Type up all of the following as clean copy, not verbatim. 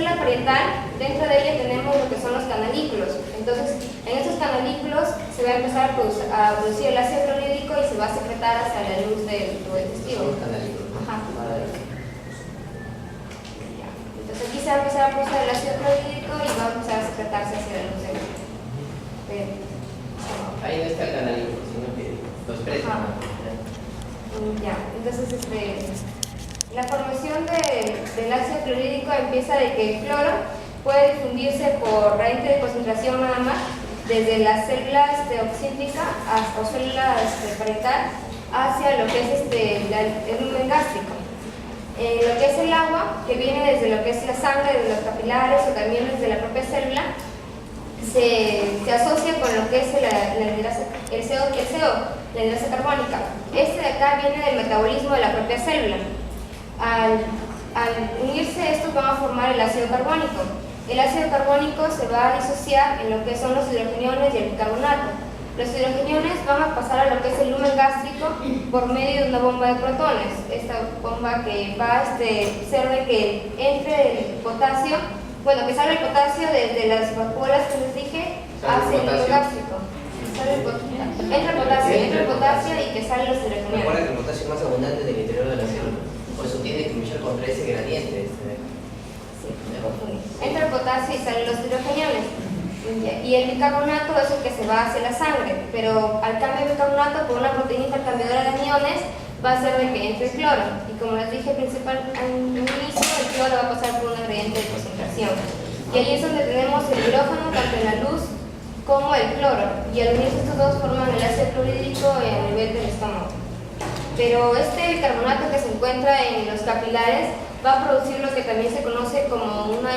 célula parietal, dentro de ella tenemos lo que son los canalículos. Entonces, en esos canalículos se va a empezar a producir el ácido clorhídrico y se va a secretar hacia la luz del tubo digestivo. Son los canalículos. Ajá. Entonces aquí se va a empezar a producir el ácido clorhídrico y va a empezar a secretarse hacia la luz del ahí no está el canalículo, sino que lo expresa. Ya, entonces la formación del ácido clorhídrico empieza de que el cloro puede difundirse por gradiente de concentración nada más, desde las células oxídrica hasta células parietal hacia lo que es el lumen gástrico. Lo que es el agua, que viene desde lo que es la sangre, de los capilares o también desde la propia célula, se asocia con lo que es el CO, la hidrasa carbónica. Este de acá viene del metabolismo de la propia célula. Al unirse estos van a formar el ácido carbónico. El ácido carbónico se va a disociar en lo que son los hidrogeniones y el bicarbonato. Los hidrogeniones van a pasar a lo que es el lumen gástrico por medio de una bomba de protones. Esta bomba que va a ser de que entre el potasio, bueno, que salga el potasio desde las vacuolas que les dije hacia el lumen gástrico. Entra el potasio y que salen los hidrogeniones. Recuerda que el potasio es más abundante en el interior de la célula, por eso tiene que luchar contra ese gradiente. Sí, entra el potasio y salen los hidrogeniones. Y el bicarbonato es el que se va hacia la sangre, pero al cambio de bicarbonato por una proteína intercambiadora de aniones va a ser de que entre el cloro. Y como les dije al inicio, el cloro va a pasar por un gradiente de concentración. Y ahí es donde tenemos el hidrógeno tanto en la luz como el cloro. Y al unirse estos dos forman el ácido clorhídrico a nivel del estómago. Pero este bicarbonato que se encuentra en los capilares va a producir lo que también se conoce como una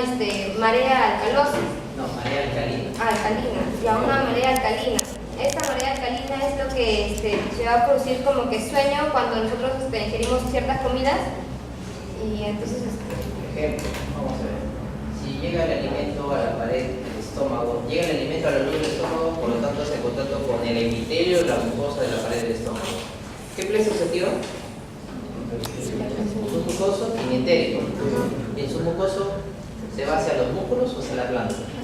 marea alcalosa. No, marea alcalina. Alcalina, ya una marea alcalina. Esta marea alcalina es lo que se va a producir como que sueño cuando nosotros ingerimos ciertas comidas. Y entonces... Por ejemplo, vamos a ver. Si llega el alimento a la pared del estómago, llega el alimento a la luz del estómago, por lo tanto hace contacto con el epitelio y la mucosa de la pared del estómago. ¿Qué plexo se activa? Submucoso y entérico. El submucoso se va hacia los músculos o hacia la glándula. Y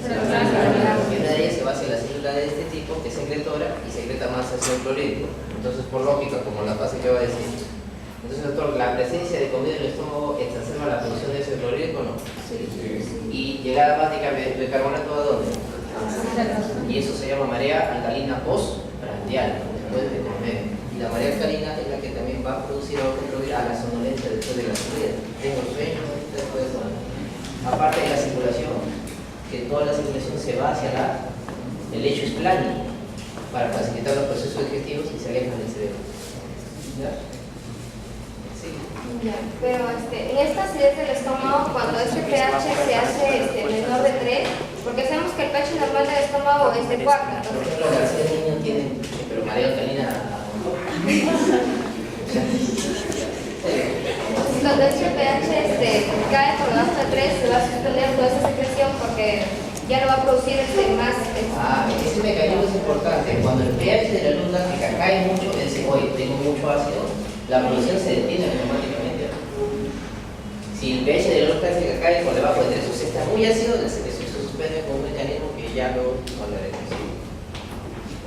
una de ellas se va hacia la célula de este tipo, que es secretora y secreta más ácido clorhídrico. Entonces, por lógica, como la fase que va a decir. Entonces, doctor, ¿la presencia de comida en el estómago exacerba la producción de ácido clorhídrico o no? Sí. ¿Y llegada más de bicarbonato a dónde? Y eso se llama marea alcalina postprandial, después de comer. Y la marea alcalina es la que también va a producir o contribuir a la somnolencia después de la comida. Tengo sueño después de comer. Aparte de la circulación, que toda la circulación se va hacia el lecho esplánico para facilitar los procesos digestivos y se alejan del cerebro. ¿Ya? Sí. Ya, pero en esta acidez del estómago, cuando este pH se hace menor de 3, porque sabemos que el pH normal del estómago es de 4. Por ejemplo, las niños tienen, pero marea alcalina. Cuando este pH cae por debajo de 3, se va a suspender toda esa secreción porque ya no va a producir más. Ese mecanismo es importante. Cuando el pH de la luz gástrica cae mucho, es decir, oye, tengo mucho ácido, la producción se detiene automáticamente. Si el pH de la luz gástrica cae por debajo de 3, o sea, está muy ácido, la secreción se suspende con un mecanismo que ya lo hablaremos.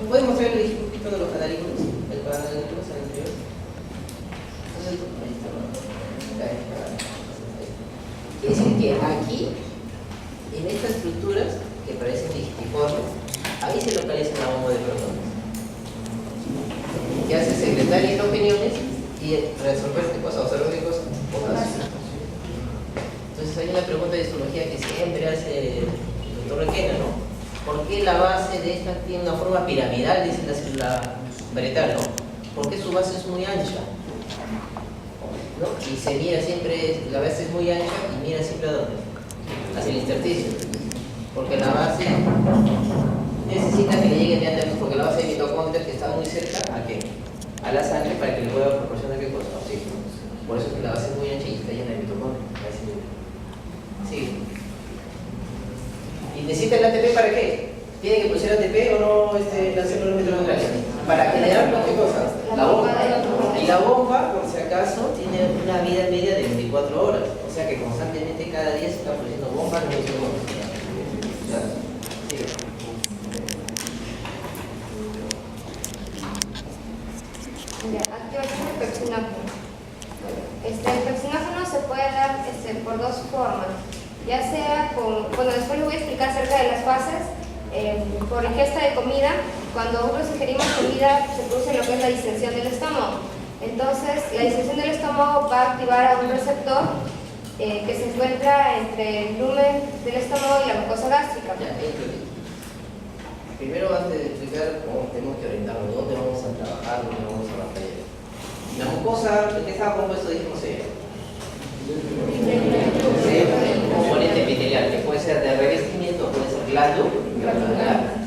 ¿Puedes mostrar el poquito de los canalículos? El canalículos al interior. Entonces, ahí está. Quiere decir que aquí, en estas estructuras que parecen digitiformes, ahí se localiza la bomba de protones, que hace secretar hidrogeniones y resolver qué cosa, observar qué cosa, potasio. Entonces hay una pregunta de histología que siempre hace el doctor Requena, ¿no? ¿Por qué la base de esta tiene una forma piramidal, dice la célula parietal, ¿no? ¿Por qué su base es muy ancha? ¿No? Y se mira siempre, la base es muy ancha y mira siempre a dónde, hacia el intersticio, porque la base necesita que le llegue inmediatamente, porque la base de mitocondria que está muy cerca ¿a qué? A la sangre para que le pueda proporcionar qué cosa, oxígeno. Por eso es que la base es muy ancha y está llena de mitocondria. Sí. ¿Y necesita el ATP para qué? ¿Tiene que producir ATP o no las células mitocondriales? Para generar qué cosa, La bomba. Y la bomba, por si acaso, tiene una vida media de 24 horas. O sea que constantemente cada día se está produciendo bomba en el segundo. Sigue. Activación del pepsinógeno. El pepsinógeno se puede dar por dos formas, ya sea bueno, después les voy a explicar acerca de las fases, por ingesta de comida. Cuando nosotros ingerimos comida se produce lo que es la distensión del estómago. Entonces, la distensión del estómago va a activar a un receptor que se encuentra entre el lumen del estómago y la mucosa gástrica. Primero, antes de explicar cómo tenemos que orientarnos, dónde vamos a trabajar, dónde vamos a batallar. La mucosa, ¿de qué estaba compuesto? Dijimos ella. Componente epitelial, que puede ser de revestimiento, puede ser glandular.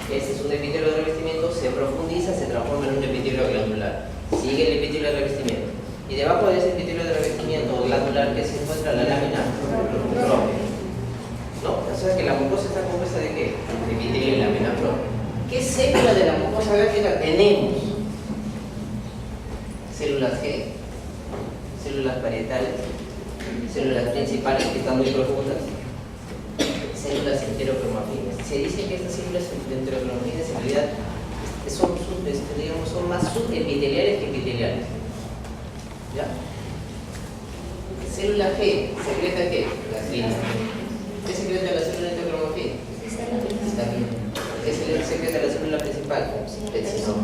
Ese es un epitelio de revestimiento, se profundiza, se transforma en un epitelio glandular. Sigue el epitelio de revestimiento. Y debajo de ese epitelio de revestimiento glandular que se encuentra la lámina propia. ¿No? O sea que la mucosa está compuesta de ¿qué? De epitelio y lámina propia. ¿Qué célula de la mucosa gástrica tenemos? Células G, células parietales, células principales que están muy profundas, células enterocromafines. Se dice que estas células enterocromafines en realidad son más subepiteliales que epiteliales. ¿Ya? Célula G, ¿secreta qué? Gastrina. ¿Qué secreta la célula enterocromafina? Histamina. ¿Qué secreta la célula principal? Pepsinógeno.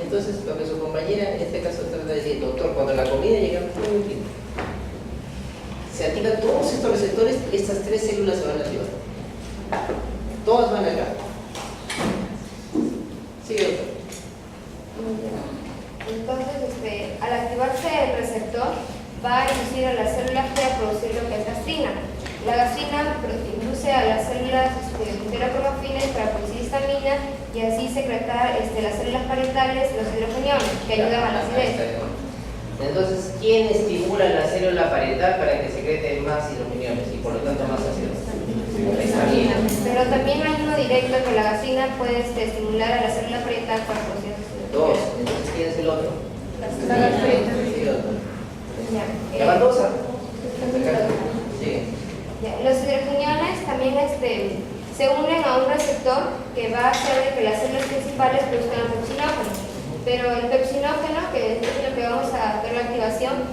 Entonces, lo que su compañera en este caso trata de decir, doctor, cuando la comida llega muy útil, se activan todos estos receptores, estas tres células se van a activar. Todas van acá. Sigue, doctor. Entonces, al activarse el receptor, va a inducir a las células G a producir lo que es gastrina. La gastrina induce a las células enterocromafines para producir histamina y así secretar las células parietales, los hidrogeniones, que ayudan a la acidez. Entonces, ¿quién estimula la célula parietal para que secrete más hidrogeniones y por lo tanto más ácidos? Histamina. Pero también hay uno directo que la gastrina puede estimular a la célula parietal para producir hidrogeniones. Dos. Entonces, ¿quién es el otro? La gastrina. Sí, doctor. La baldosa. Sí. Los hidrogeniones también se unen a un receptor que va a hacer de que las células principales produzcan el pepsinógeno. Pero el pepsinógeno, que es lo que vamos a ver la activación,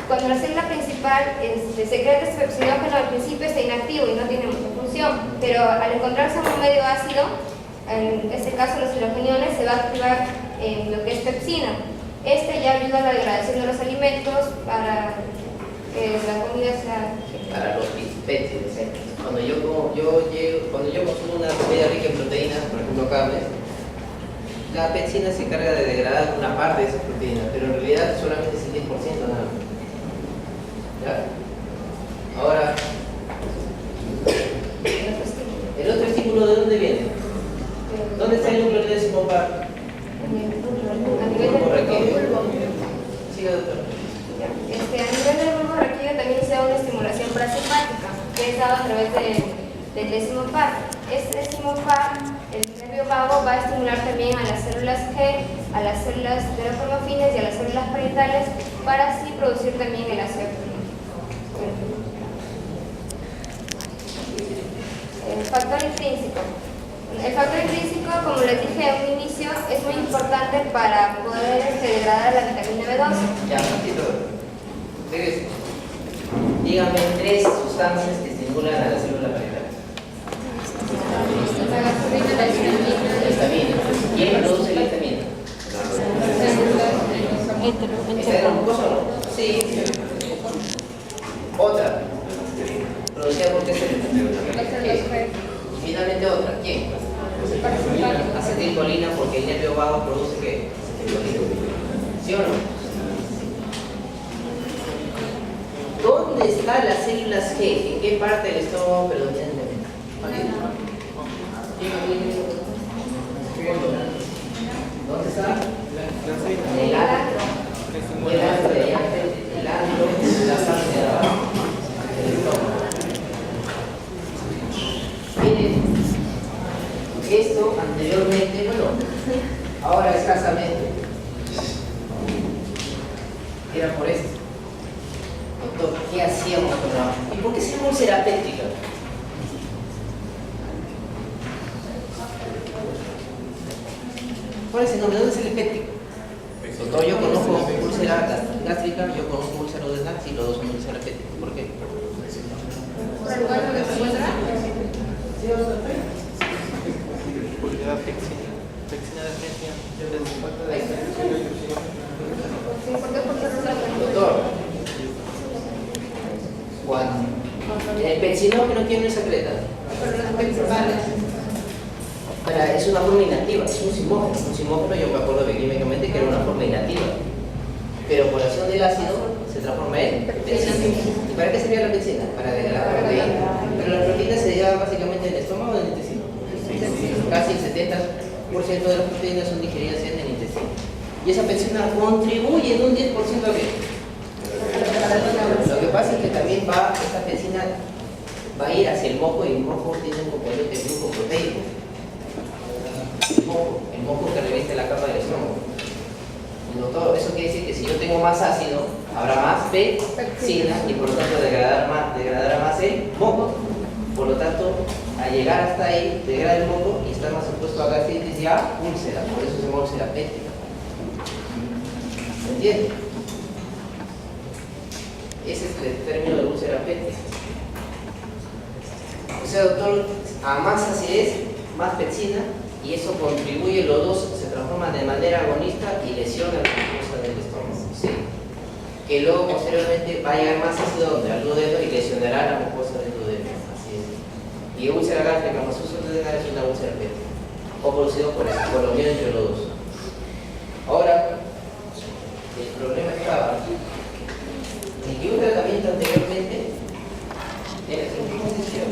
cuando la célula principal secreta este pepsinógeno, al principio está inactivo y no tiene mucha función, pero al encontrarse en un medio ácido, en este caso los hidrogeniones, se va a activar lo que es pepsina. Ya ayuda a la degradación de los alimentos para que la comida sea... Para los péptidos. Cuando yo consumo una comida rica en proteínas, por ejemplo carne, la pepsina se encarga de degradar una parte de esas proteínas, pero en realidad solamente es el 10% nada más. ¿Ya? Ahora, ¿el otro estímulo de dónde viene? ¿Dónde está el núcleo del décimo par? A nivel del bulbo. Siga, doctor. A nivel del bulbo raquídeo también se da una estimulación parasimpática, que es dada a través del décimo par. Este décimo par, el nervio vago, va a estimular también a las células G, a las células enterocromafines y a las células parietales para así producir también el ácido clorhídrico. El factor intrínseco. El factor intrínseco, como les dije en un inicio, es muy importante para poder degradar la vitamina B12. Ya, un poquito. Regrese. Dígame tres sustancias que estimulan a la célula parietal. La histamina. ¿Quién produce la histamina? ¿Está en la mucosa o no? Sí. Otra. Producida por qué célula. Y finalmente otra. ¿Quién? Acetilcolina, porque el nervio vago produce ¿qué? Acetilcolina. ¿Sí o no? ¿Dónde están las células G? ¿En qué parte del estómago predominantemente? ¿Dónde está? En el antro. El antro de el antro, la parte de abajo del estómago. Miren, esto anteriormente Supuestamente era por esto. Doctor, ¿qué hacíamos con la... ¿Y por qué se llama úlcera péptica? ¿Cuál es el nombre? ¿Dónde es el péptico? Doctor, yo conozco úlcera gástrica, yo conozco úlcera duodenal, y los dos son úlcera péptica. ¿Por qué? ¿Por el lugar donde se encuentra? Doctor, cuando el peccinógeno tiene una secreta. Es una forma inactiva, es un simógeno. Un simógeno, yo me acuerdo químicamente que era una forma inactiva. Pero por acción del ácido se transforma en pecina. ¿Y para qué servía la pecina? Para degradar la proteína. Pero la proteína se lleva básicamente en el estómago o en el intestino. Casi el 70% de las proteínas son digeridas en el intestino. Y esa pecina contribuye en un 10% a qué. Lo que pasa es que también esta pecina va a ir hacia el moco, y el moco tiene un componente glucoproteico. El moco que reviste la capa del estómago. Doctor, eso quiere decir que si yo tengo más ácido, habrá más pectina y por lo tanto degradará más el moco. Por lo tanto, al llegar hasta ahí, degrada el moco y está más expuesto a gastritis y a úlcera. Por eso se llama úlcera péptica. ¿Me entiende? Ese es el término de úlcera péptica. O sea, doctor, a más acidez, más pectina, y eso contribuye, los dos se transforman de manera agonista y lesionan la mucosa del estómago, ¿sí? Que luego posteriormente va a llegar más ácido al duodeno y lesionará la mucosa del duodeno, así es. Y úlcera gástrica más úlcera duodenal es una úlcera péptica, o producido por eso, por la unión entre los dos. Ahora, el problema estaba en que un tratamiento anteriormente era en qué condición.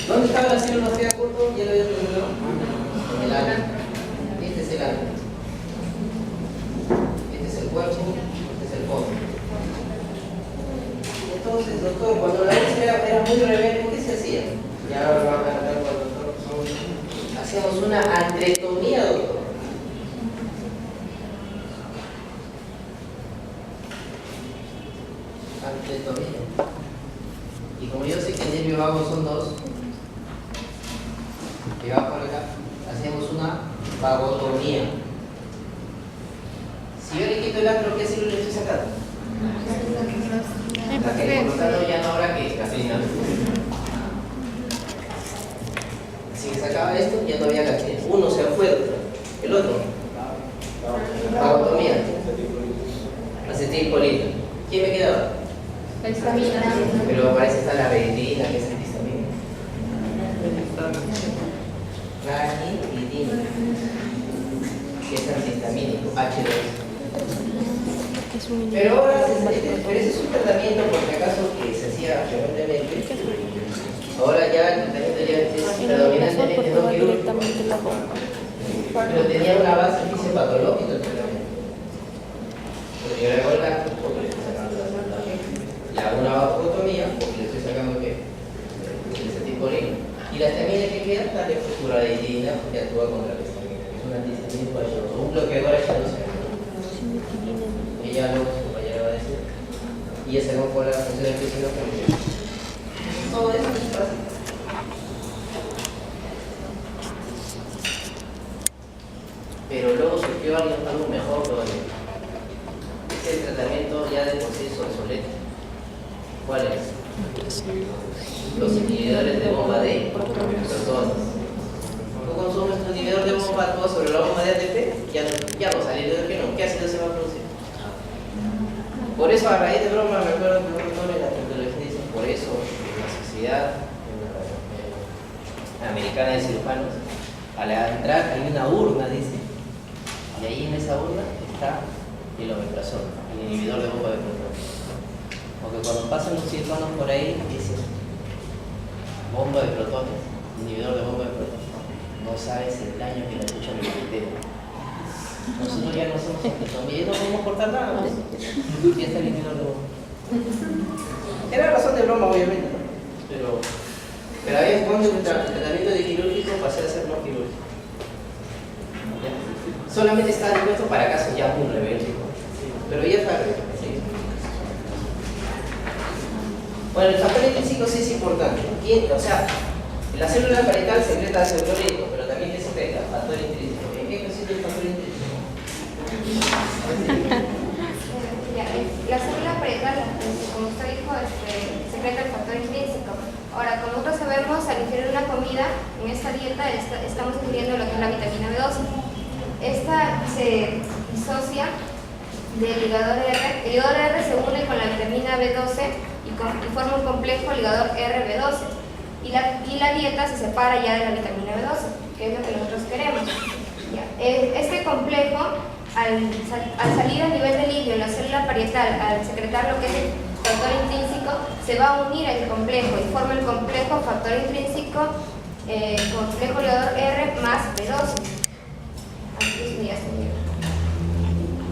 ¿Dónde estaba la célula que era corto? ¿Ya lo había preguntado? En el ano. Este es el ano. Este es el cuerpo, este es el fondo. Entonces, doctor, cuando la úlcera era muy rebelde, ¿qué se hacía? Ya ahora va a cantar con el doctor. Hacíamos una antrectomía, doctor. Antrectomía. Y como yo sé que el nervio vago son dos, que va por acá, hacemos una vagotomía. Si yo le quito el antro, ¿qué célula estoy sacando? La que por lo tanto ya no habrá que gastrina. Si me sacaba esto, ya no había gastrina. Uno se fue, el otro. Vagotomía. Acetilcolina. ¿Quién me quedaba? La histamina. Pero parece está la betina, que es antihistamínica. Ranitidina, que es antihistamínico, H2. Pero ahora, pero ese es un tratamiento, por si acaso, que se hacía frecuentemente. Ahora ya el tratamiento ya es predominantemente no quirúrgico. Pero tenía una base fisiopatológica el tratamiento. Pero yo le hago el gasto porque le estoy sacando la santa. Le hago una vagotomía porque le estoy sacando ¿qué? El acetilcolina. Y la histamina que queda, darle furadidina que actúa contra la histamina. Es un antihistamínico H2, un bloqueador H2. Ella lo va a decir. Y esa no fue la función del pecino. Todo eso es fácil. Pero luego surgió algo mejor todavía. Este tratamiento ya de por sí es obsoleto. ¿Cuál es? Los inhibidores de bomba de protones. Tú consumes tu inhibidor de bomba, actúa sobre la bomba de ATP, ya no sale hidrógeno. ¿Qué ácido se va a producir? Por eso, a raíz de broma, me acuerdo que un doctor en la cardiología dice, por eso la Sociedad Americana de Cirujanos, al entrar hay una urna, dice, y ahí en esa urna está el omeprazol, el inhibidor de bomba de protones. Porque cuando pasan los cirujanos por ahí, dicen, bomba de protones, inhibidor de bomba de protones, no sabes el daño que le ha hecho al bacteria. Nosotros ya no somos antitomía, no podemos cortar nada. Y está el inhibidor de bomba. Era razón de broma, obviamente, ¿no? Pero Pero había cuando el tratamiento de quirúrgico pasé a ser no quirúrgico. ¿Ya? Solamente está dispuesto para casos ya muy rebeldes. Pero ya está rebelde. ¿Sí? Bueno, el factor intrínseco sí es importante. O sea, la célula parietal secreta ácido clorhídrico, pero también ¿qué secreta? Factor intrínseco. ¿En qué consiste el factor intrínseco? La célula parietal, como usted dijo, secreta el factor intrínseco. Ahora, como nosotros sabemos, al ingerir una comida, en esta dieta estamos ingiriendo lo que es la vitamina B12. Esta se disocia del ligador R. El ligador R se une con la vitamina B12 y forma un complejo ligador RB12. Y la dieta se separa ya de la vitamina B12, que es lo que nosotros queremos. Este complejo, al salir a nivel del litio en la célula parietal, al secretar lo que es el factor intrínseco, se va a unir al complejo y forma el complejo factor intrínseco complejo ligador R más B12. Aquí ya está bien.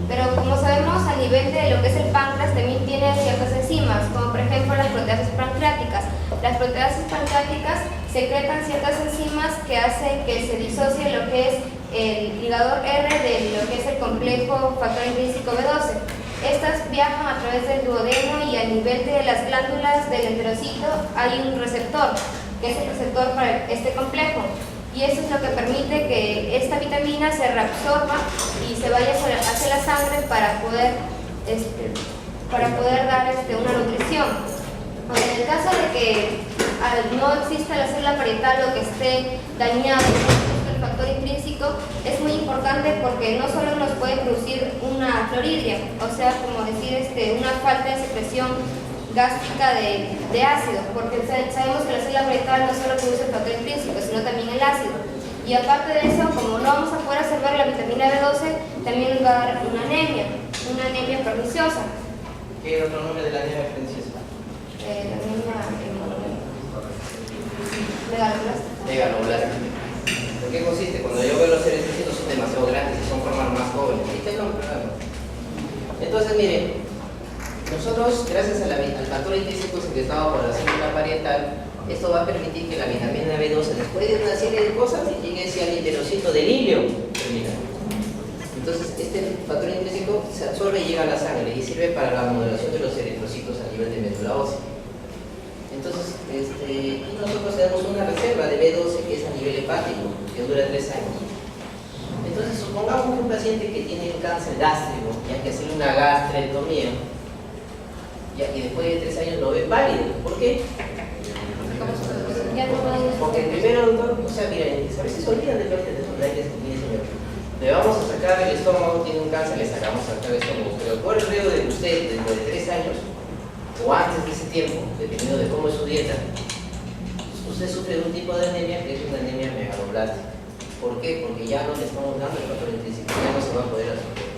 Pero como sabemos, a nivel de lo que es el páncreas también tiene ciertas enzimas, como por ejemplo las proteasas pancreáticas. Las proteasas pancreáticas secretan ciertas enzimas que hacen que se disocie lo que es el ligador R de lo que es el complejo factor intrínseco B12. Estas viajan a través del duodeno y a nivel de las glándulas del enterocito hay un receptor, que es el receptor para este complejo. Y eso es lo que permite que esta vitamina se reabsorba y se vaya hacia la sangre para poder dar una nutrición. En el caso de que no exista la célula parietal o que esté dañado el factor intrínseco, es muy importante porque no solo nos puede producir una clorhidria, o sea, como decir una falta de secreción gástrica de ácido, porque sabemos que la célula parietal no solo produce el factor intrínseco, sino también el ácido. Y aparte de eso, como no vamos a poder absorber la vitamina B12, también nos va a dar una anemia perniciosa. ¿Qué es otro nombre de la anemia perniciosa? La anemia megaloblástica. Megaloblástica. ¿En qué consiste? Cuando yo veo los eritrocitos son demasiado grandes y son formas más jóvenes. ¿Viste el nombre? Entonces, miren, nosotros, gracias al factor intrínseco secretado por la célula parietal, esto va a permitir que la vitamina B12, después de una serie de cosas, llegue hacia el enterocito del hilio terminal. Entonces, este factor intrínseco se absorbe y llega a la sangre y sirve para la modulación de los eritrocitos a nivel de médula ósea. Entonces, y nosotros tenemos una reserva de B12 que es a nivel hepático, que dura 3 años. Entonces, supongamos que un paciente que tiene un cáncer gástrico, y hay que hacerle una gastrectomía, y después de 3 años lo ven válido. ¿Por qué? Porque primero, o sea, miren, a veces se olvidan de los detalles que tiene el señor. Le vamos a sacar el estómago, tiene un cáncer, le sacamos a sacar el estómago. Pero por el riesgo de que usted, dentro de 3 años, o antes de ese tiempo, dependiendo de cómo es su dieta, usted sufre de un tipo de anemia que es una anemia megaloblástica. ¿Por qué? Porque ya no le estamos dando el factor intrínseco, ya no se va a poder absorber.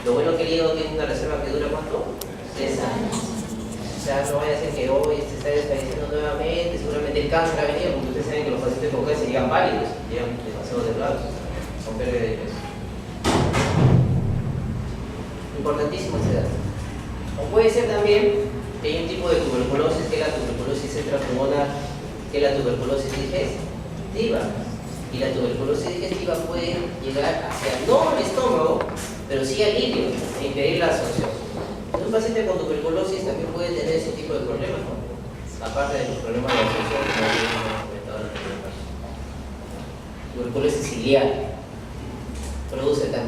Lo bueno que el hígado tiene una reserva que dura ¿cuánto? 3 años. O sea, no vaya a ser que hoy se está desfalleciendo nuevamente, seguramente el cáncer ha venido, porque ustedes saben que los pacientes con cáncer llegan válidos, llegan demasiado delgados, con pérdida de peso. Importantísimo ese dato. O puede ser también que hay un tipo de tuberculosis, que es la tuberculosis intrapulmonar, que es la tuberculosis digestiva. Y la tuberculosis digestiva puede llegar hacia, no al estómago, pero sí al hilio, e impedir la absorción. Un paciente con tuberculosis también puede tener ese tipo de problemas, ¿no? Aparte de los problemas de absorción, como hemos comentado anteriormente. Tuberculosis ciliar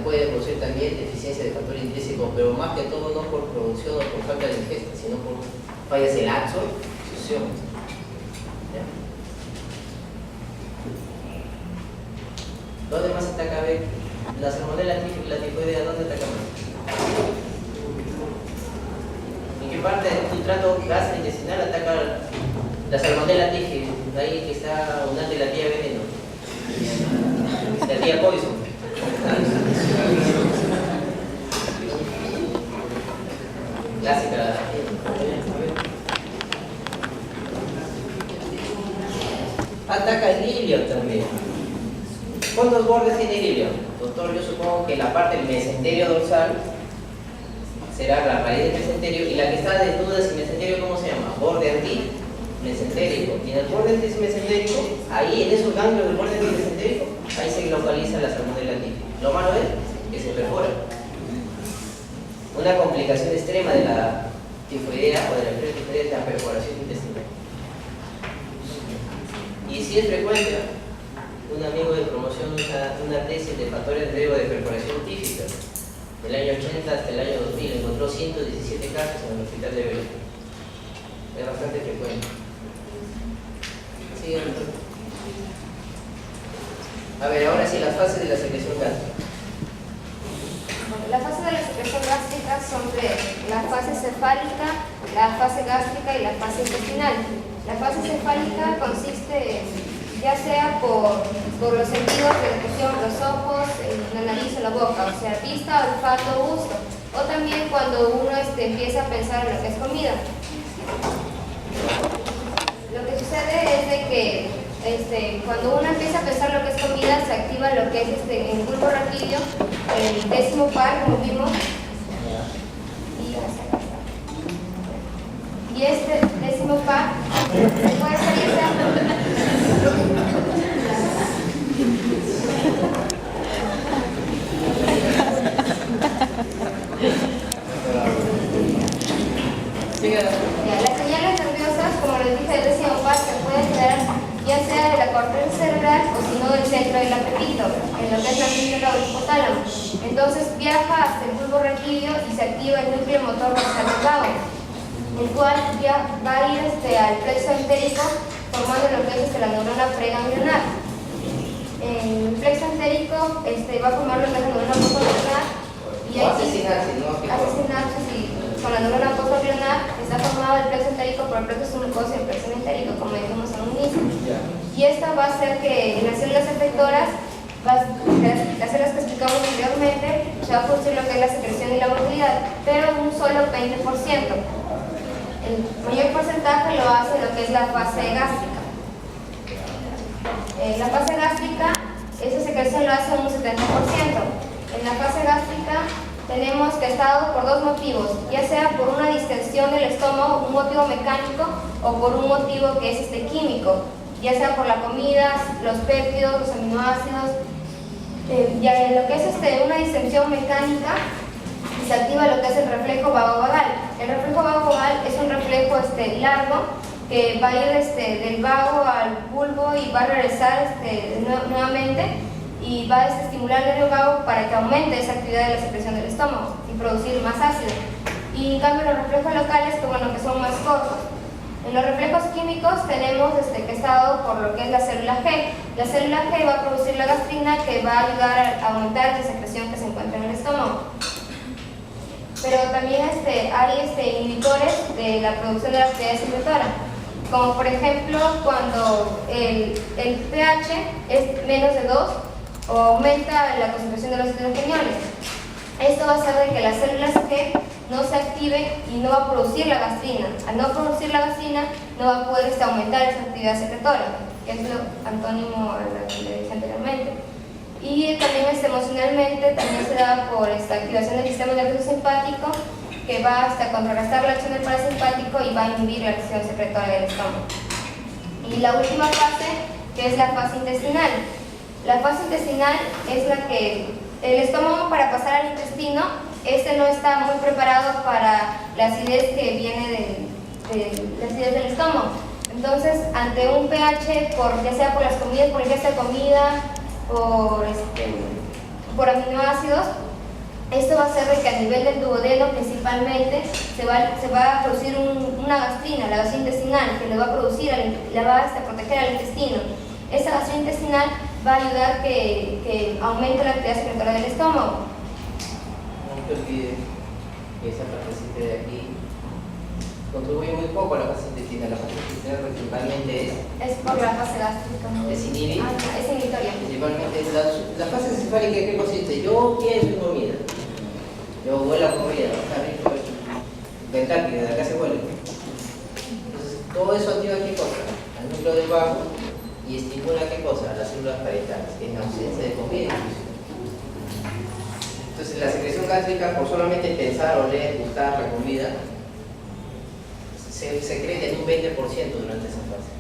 puede producir también deficiencia de factor intrínseco, pero más que todo no por producción o por falta de ingesta, sino por fallas de la absorción. ¿Dónde más ataca? La salmonella tifoidea, ¿dónde ataca más? ¿En qué parte de tu trato gastrointestinal ataca la salmonella tifoidea? Ahí que está unante la tía veneno. La tía poison. Clásica. Ataca el hilio también. ¿Cuántos bordes tiene el hilio? Doctor, yo supongo que la parte del mesenterio dorsal será la raíz del mesenterio y la que está desnuda sin mesenterio, ¿cómo se llama? Borde mesentérico, y en el borde mesentérico, ahí en esos ganglios del borde mesentérico, ahí se localiza la salmonella típica. Lo malo es que se perfora. Una complicación extrema de la tifoidea o de la enfermedad tifoidea es la perforación intestinal. Y si es frecuente, un amigo de promoción usa una tesis de factores de riesgo de perforación típica. Del año 80 hasta el año 2000 encontró 117 casos en el hospital de Belén. Es bastante frecuente. Sí, a ver, ahora sí, las fases de la secreción gástrica. La fase de la secreción gástrica son tres: la fase cefálica, la fase gástrica y la fase intestinal. La fase cefálica consiste ya sea por los sentidos de ejecución, los ojos, la nariz o la boca, o sea, vista, olfato, gusto, o también cuando uno empieza a pensar en lo que es comida. Lo que sucede es de que cuando uno empieza a pensar lo que es comida, se activa lo que es el bulbo raquídeo, el décimo par, como vimos, y este décimo par se puede salir las señales nerviosas, como les dije, el décimo par se pueden generar ya sea de la corteza cerebral o si no del centro del apetito, en lo que es la amígdala o el hipotálamo. Entonces viaja hasta el bulbo raquídeo y se activa el núcleo motor dorsal del vago, el cual ya va a ir al plexo entérico formando lo que es la neurona preganglionar. El plexo entérico va a formar lo que es la neurona postganglionar y hace sinapsis y con la neurona postganglionar está formado el plexo entérico por el plexo submucoso y el plexo entérico, como dijimos en un inicio. Y esta va a hacer que en las células efectoras, las células que explicamos anteriormente, se va a producir lo que es la secreción y la motilidad, pero un solo 20%. El mayor porcentaje lo hace lo que es la fase gástrica. La fase gástrica, esa secreción lo hace un 70%. En la fase gástrica tenemos que está dado por dos motivos, ya sea por una distensión del estómago, un motivo mecánico, o por un motivo que es químico, ya sea por la comida, los péptidos, los aminoácidos. Ya en lo que es una distensión mecánica, se activa lo que es el reflejo vagovagal. El reflejo vagovagal es un reflejo largo que va a ir del vago al bulbo y va a regresar nuevamente y va a estimular el nervio vago para que aumente esa actividad de la secreción del estómago y producir más ácido. Y en cambio los reflejos locales, que son más cortos. En los reflejos químicos tenemos que está dado por lo que es la célula G. La célula G va a producir la gastrina que va a ayudar a aumentar esa secreción que se encuentra en el estómago. Pero también hay inhibidores de la producción de la actividad secretora, como por ejemplo cuando el pH es menos de 2 o aumenta la concentración de los hidrogeniones. Esto va a hacer de que las células G no se activen y no va a producir la gastrina. Al no producir la gastrina, no va a poder aumentar esa actividad secretora, que es lo antónimo a lo que le dije anteriormente. Y también emocionalmente también se da por esta activación del sistema nervioso simpático, que va hasta contrarrestar la acción del parasimpático y va a inhibir la acción secretora del estómago. Y la última fase, que es la fase intestinal. La fase intestinal es la que el estómago, para pasar al intestino, no está muy preparado para la acidez que viene de la acidez del estómago. Entonces, ante un pH, ya sea por las comidas, por ingesta de comida, por aminoácidos, esto va a hacer de que a nivel del duodeno principalmente se va a producir una gastrina, la gastrina intestinal, que le va a producir, le va a proteger al intestino. Esa gastrina intestinal va a ayudar que aumente la actividad secretora del estómago. No te olvides que esa partecita de aquí contribuye muy poco a la fase intestinal. La fase intestinal principalmente es por la fase gástrica. Es inhibitoria. Es inhibitoria. Principalmente la fase cefálica, ¿qué consiste? Yo pienso en comida. Yo huelo a comida, está rico. Kentucky, desde acá se huele. Entonces, todo eso activa qué cosa? Al núcleo del vago y estimula qué cosa? A las células parietales, que es la ausencia de comida. Entonces, la secreción gástrica, por solamente pensar, oler, gustar la comida, se se secreta en un 20% durante esa fase.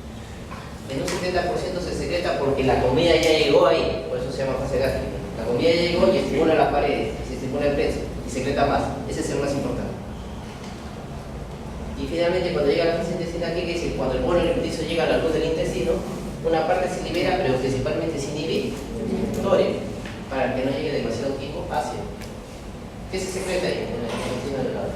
En un 70% se secreta porque la comida ya llegó ahí, por eso se llama fase gástrica. La comida ya llegó y estimula las paredes, y se estimula el pecho, y secreta más. Ese es el más importante. Y finalmente, cuando llega la fase intestinal, ¿qué quiere decir? Cuando el bolo alimenticio llega a la luz del intestino, una parte se libera, pero principalmente se inhibitoria, para que no llegue demasiado tipo ácido. ¿Qué se secreta ahí? En el intestino delgado.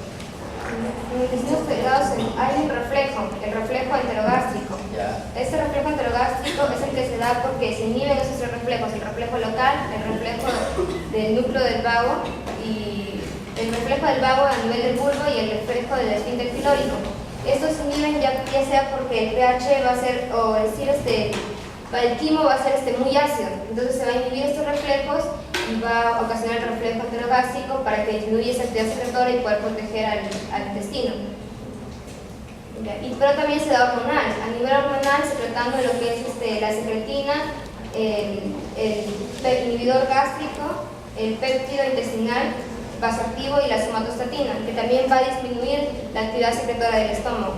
En los intestinos delgados hay un reflejo, el reflejo enterogástrico. Ya. Este reflejo enterogástrico es el que se da porque se inhiben esos tres reflejos, el reflejo local, el reflejo del núcleo del vago y el reflejo del vago a nivel del bulbo y el reflejo del esfínter pilórico. Estos se inhiben ya sea porque el pH va a ser, o decir el quimo va a ser muy ácido, entonces se va a inhibir estos reflejos y va a ocasionar el reflejo enterogástrico para que disminuya esa actividad secretora y poder proteger al intestino. Pero también se da hormonal, a nivel hormonal secretando lo que es la secretina, el inhibidor gástrico, el péptido intestinal vasoactivo y la somatostatina, que también va a disminuir la actividad secretora del estómago.